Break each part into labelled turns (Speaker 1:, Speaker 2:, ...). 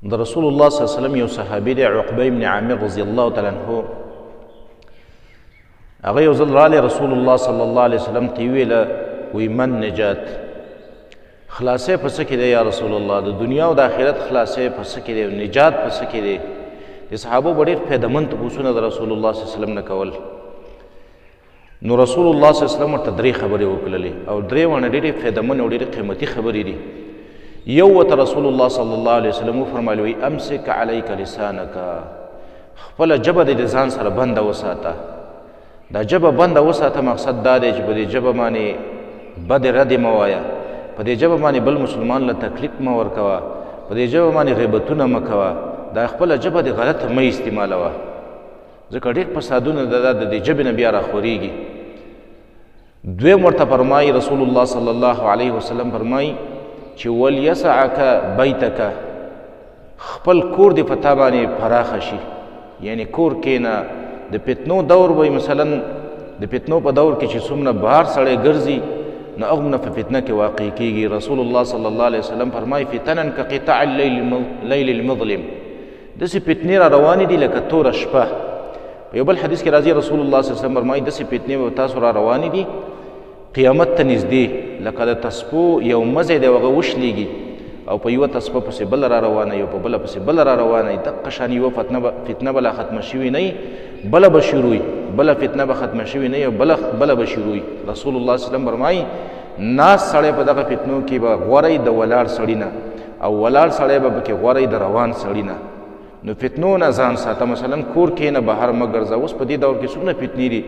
Speaker 1: د رسول الله صلی الله علیه وسلم یو صحابي دی عقبه ابن عامر رضی الله تعالی عنه. هغه یو ځل رالی رسول الله صلی الله علیه وسلم ته یې ویله وی من نجات، خلاصې په څه کې دی یا رسول الله؟ د دنیا او د آخرت خلاصې په څه کې دی؟ نجات په څه کې دی؟ د صحابو به ډېر فایدهمند تپوسونه د رسول الله صلی الله علیه وسلم نه کول. نو رسول الله صلی الله علیه وسلم ورته درې خبرې وکړلې او درې ونه ډېرې فایدهمنې او ډېرې قیمتي خبرې دي. یو ورته رسول الله صلی الله علیه وسلم وفرمایل وی امسک علیک لسانک، خپله ژبه دې د ځان سره بنده وساته. دا ژبه بنده وساته مقصد دا دی چې په دې ژبه باندې بدې ردې مه وایه، په دې ژبه باندې بل مسلمان له تکلیف مه ورکوه، په دې ژبه باندې غیبتونه مه کوه، دا خپله ژبه دې غلطه مه استعمالوه، ځکه ډېر فسادونه د دې ژبې نه بیا راخورېږي. دویم ورته فرمایي رسول الله صلی الله علیه وسلم فرمایي چې ولیسعک بیتک، خپل کور دې په تا باندې پراخه شي. یعنی کور کې نه د فتنو دور وی، مثلا د فتنو په دور کې چې څومره بهر سړی ګرځي نو هغومره په فتنه کې واقع کېږي. رسول الله صلی الله علیه وسلم فرمایي فتنن کقطاع اللیل المظلم، داسې فتنې را روانې دي لکه توره شپه. په یو بل حدیث کې راځي رسول الله صلی الله علیه وسلم فرمایي داسې فتنې به تاسو را روانې دي قیامت ته نږدې لکه د تسپو یو مزی دی هغه وشلیږي او په یوه تسپه پسې بله را روانه یو په بله پسې بله را روانه وي. دقه شان یوه فتنه به لا ختمه شوې نه وي، بله به شروع وي، بله فتنه به ختمه شوې نه وي او بله به شروع وي. رسول الله صلی الله علیه وسلم فرمایي ناست سړی په دغه فتنو کې به غوره د ولاړ سړي نه او ولاړ سړی به پکې غوره د روان سړي نه. نو فتنو نه ځان ساته، مثلا کور کې نه بهر مه ګرځه. اوس په دې دور کې څومره فتنې دي،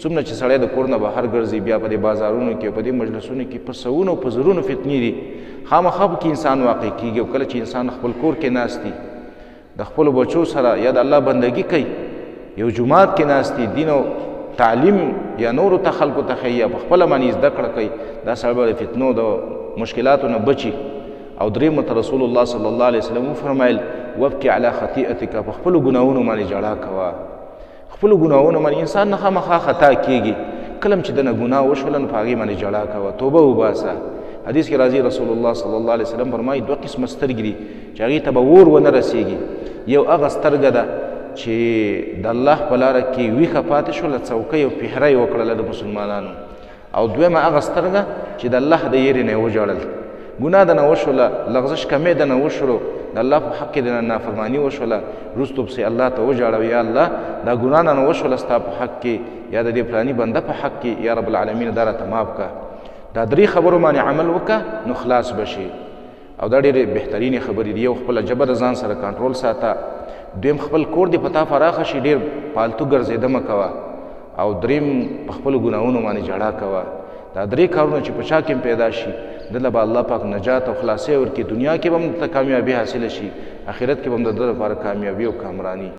Speaker 1: څومره چې سړی د کور نه بهر ګرځي، بیا په دې بازارونو کې په دې مجلسونو کې په سوونو په زرونو فتنې دي. خامخا پکې انسان واقع کېږي او کله چې انسان خپل کور کې ناست دي د خپلو بچو سره یا د الله بندګي کوي، یو جومات کې ناست دي، دین او تعلیم یا نورو ته خلکو ته ښیي یا په خپله باندې زده کړه کوي، دا سړی به د فتنو د مشکلاتو نه بچي. او درېیم ورته رسول الله صلی الله علیه وسلم وفرمایل وبکې علی خطیئتک، په خپلو ګناهونو باندې ژړا کوه. خپلو ګناهونو باندې انسان نه خامخا خطا کېږي، کله چې دنه ګناه وشوله نو په هغې باندې ژړا کوه، توبه وباسه. حدیث کې راځي رسول الله صلی الله علیه وسلم فرمایي دوه قسمه سترګې دي چې هغې ته به اور ونه رسېږي. یو هغه سترګه ده چې د الله په لاره کې ویښه پاتې شوله، څوکۍ او پهره یې وکړله د مسلمانانو. او دویمه هغه سترګه چې د الله د یېرې نه یې وژړل، ګناه دنه وشوله، لغزش کمې دنه وشولو، د الله په حق کې دنه نافرماني وشوله، وروستو پسې الله ته وژاړه یا الله دا ګناه نه وشوله ستا په حق کې یا د دې فلاني بنده په حق کې، یا رب العالمین دا راته معاف کړه. دا درې خبرو باندې عمل وکړه نو خلاص بشي. او دا ډېرې بهترینې خبرې دي. یو خپله ژبه د ځان سره کنټرول ساته، دویم خپل کور دې په تا پراخه شي، ډېر پالتو ګرځېده مه کوه، او دریم په خپلو ګناهونو باندې ژړا کوه. دا درې کارونه چې په چا کې پیدا شي دله به الله پاک نجات او خلاصۍ ورکړي، دنیا کې به هم ته کامیابي حاصله شي، آخرت کې به هم د ده لپاره کامیابي او کامراني.